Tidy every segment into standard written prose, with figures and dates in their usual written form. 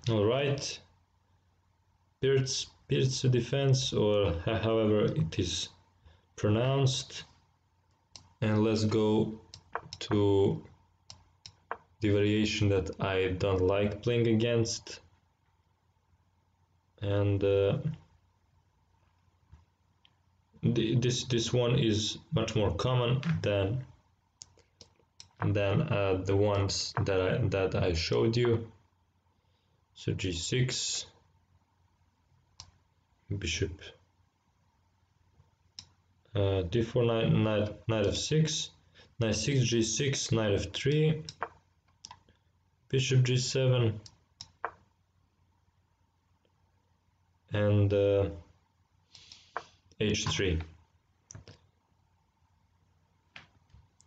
All right, Pirc defense, or however it is pronounced, and let's go to the variation that I don't like playing against, and this one is much more common than the ones that I showed you. So g6, bishop d4, knight f6, knight 6, g6, knight f3, bishop g7, and h3,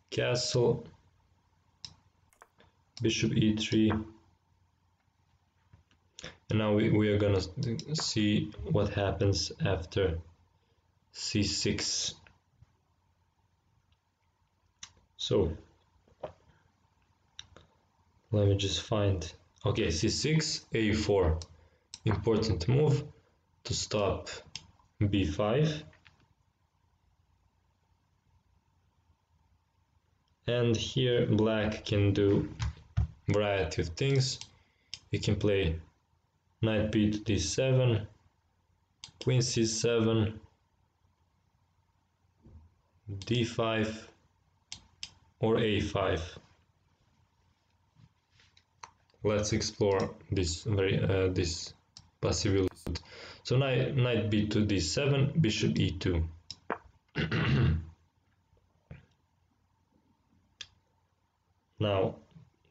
castle, bishop e3, and now we are gonna see what happens after c6. So let me just find, okay, c6, a4, important move to stop b5, and here black can do variety of things. You can play knight b to d7, queen c7, d5, or a5. Let's explore this this possibility. So knight b to d7, bishop e2. Now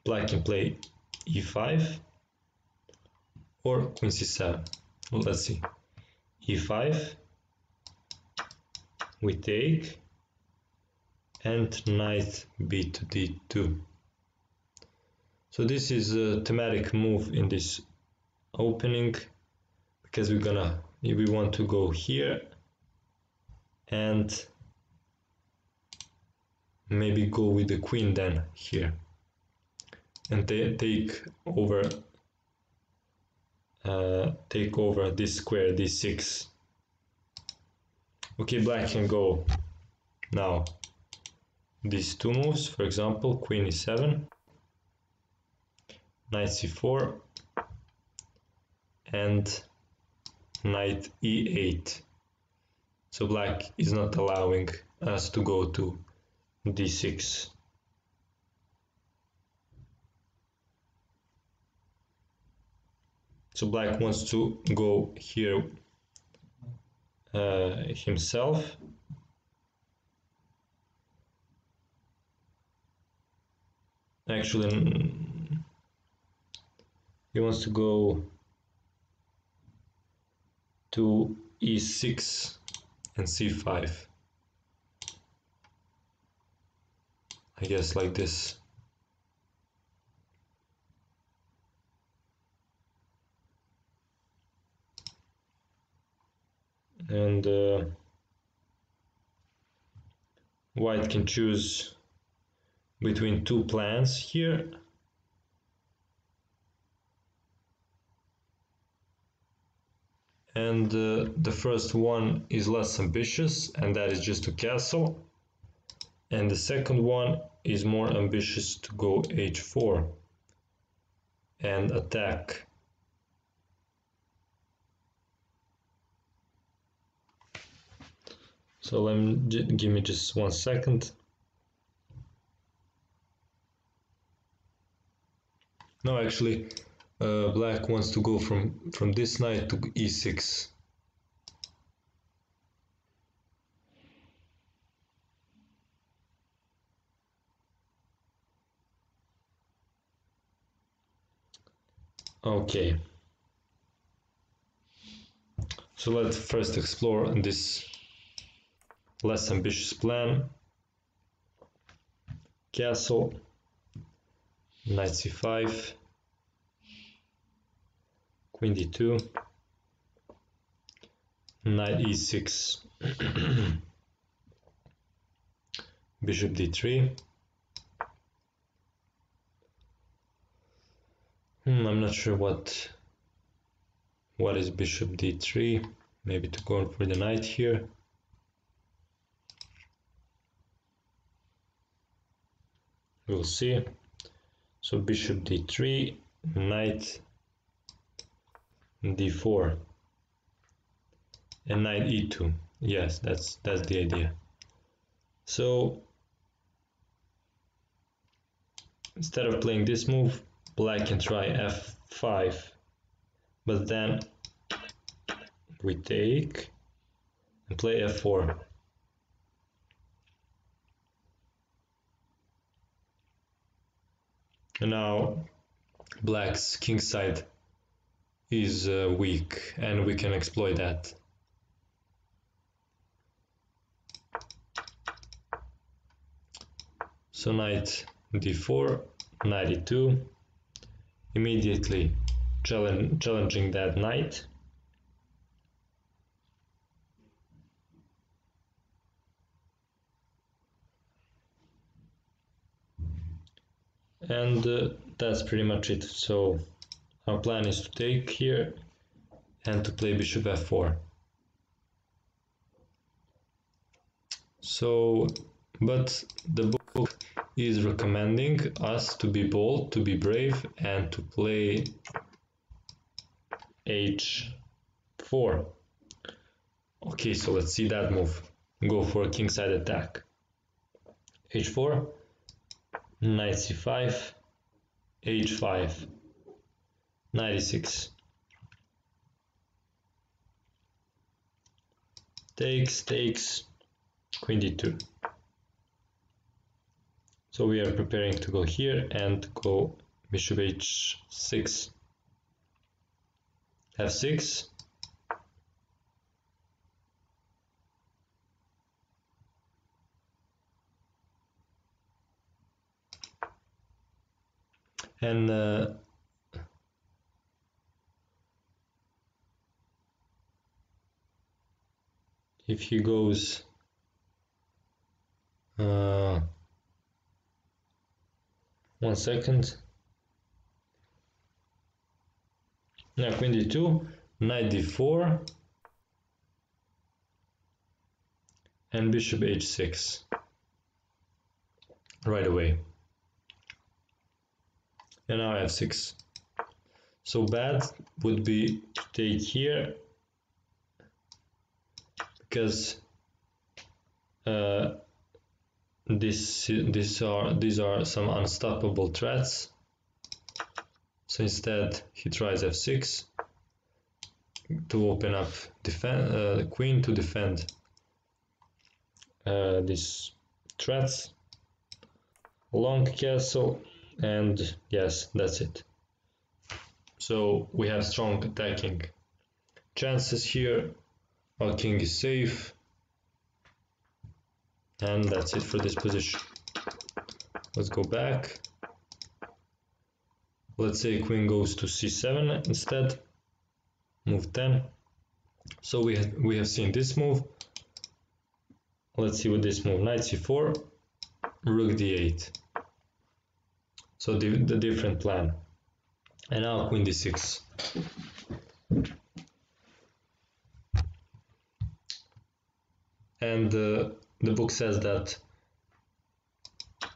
black can play e5 or queen c7. Let's see. e5, we take, and knight b to d2. So this is a thematic move in this opening, because we want to go here and maybe go with the queen then here, and take over this square, d6. Okay, black can go now these two moves, for example, queen e7, knight c4, and knight e8. So black is not allowing us to go to d6. So black wants to go here himself. Actually, he wants to go to e6 and c5. I guess like this. And white can choose between two plans here. And the first one is less ambitious, and that is just to castle. And the second one is more ambitious, to go h4 and attack. So give me just 1 second. No, actually, black wants to go from this knight to e6. Okay. So let's first explore this less ambitious plan. Castle, knight c5, queen d2, knight e6, bishop d3. I'm not sure what what is bishop d3? Maybe to go for the knight here. We'll see. So bishop d3, knight d4, and knight e2. Yes, that's the idea. So instead of playing this move, black can try f5, but then we take and play f4. And now black's king side is weak, and we can exploit that. So knight d4, knight e2, immediately challenging that knight. And that's pretty much it. So our plan is to take here and to play bishop f4. So, but the book is recommending us to be bold, to be brave, and to play h4. Okay, so let's see that move. Go for a kingside attack. h4, knight c5, h5, knight e6. Takes, queen d2. So we are preparing to go here and go bishop h6, f6, and if he goes one second. Now queen d2, knight d4, and bishop h6 right away. And now f6. So bad would be to take here, because these are some unstoppable threats. So instead he tries f6 to open up the queen to defend these threats. Long castle, and yes, that's it. So we have strong attacking chances here. Our king is safe, and that's it for this position. Let's go back. Let's say queen goes to c7 instead, move 10. So we have seen this move. Let's see what this move, knight c4, rook d8. So the different plan. And now queen d6. And the book says that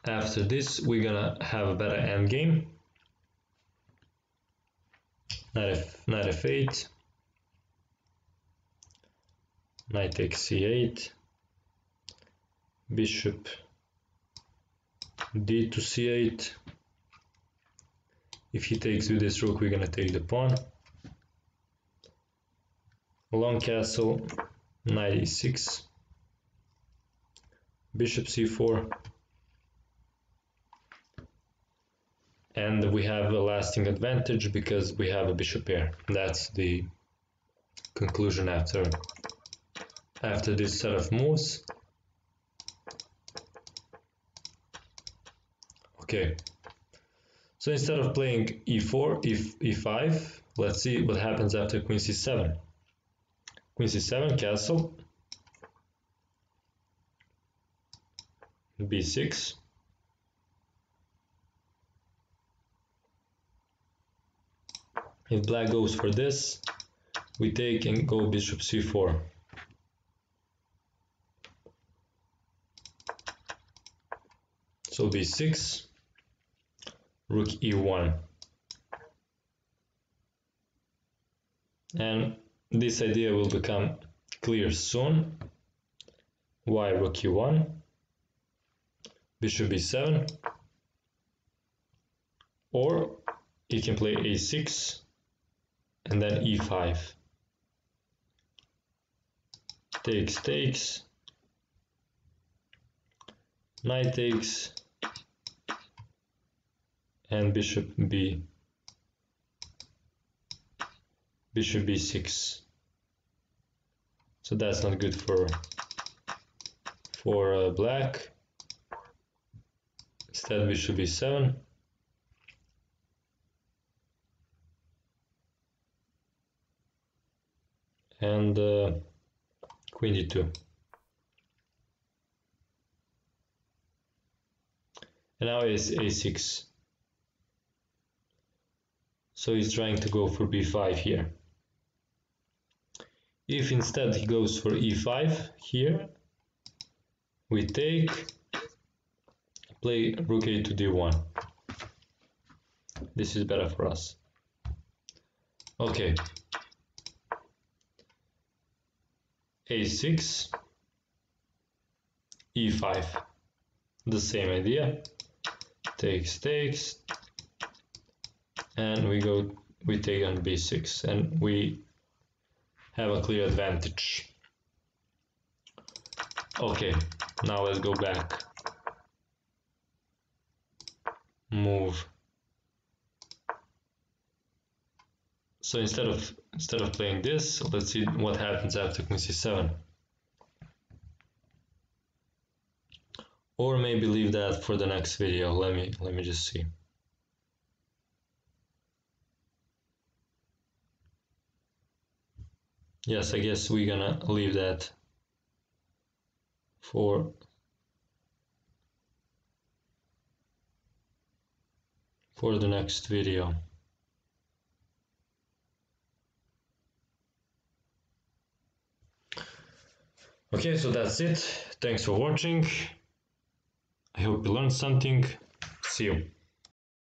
after this we're gonna have a better endgame. Knight f8, knight takes c8, bishop d to c8. If he takes with this rook, we're gonna take the pawn. Long castle, knight e6, bishop c4, and we have a lasting advantage because we have a bishop pair. That's the conclusion after this set of moves. Okay, so instead of playing e4, e5, let's see what happens after queen c7. Queen c7, castle, b6, if black goes for this, we take and go bishop c4. So b6, rook e1. And this idea will become clear soon. Why rook e1, bishop b7, or you can play a6 and then e5. Takes, knight takes, and bishop b6. So that's not good for black. Instead bishop b7. And queen d2. And now is a6. So he's trying to go for b5 here. If instead he goes for e5 here, we take, play rook a to d1. This is better for us. Okay. a6, e5. The same idea. Takes, and we take on b6, and we have a clear advantage. Okay, now let's go back. Move. So instead of playing this, let's see what happens after queen c7. Or maybe leave that for the next video. Let me just see. Yes, I guess we're gonna leave that for the next video. Okay, so that's it. Thanks for watching. I hope you learned something. See you.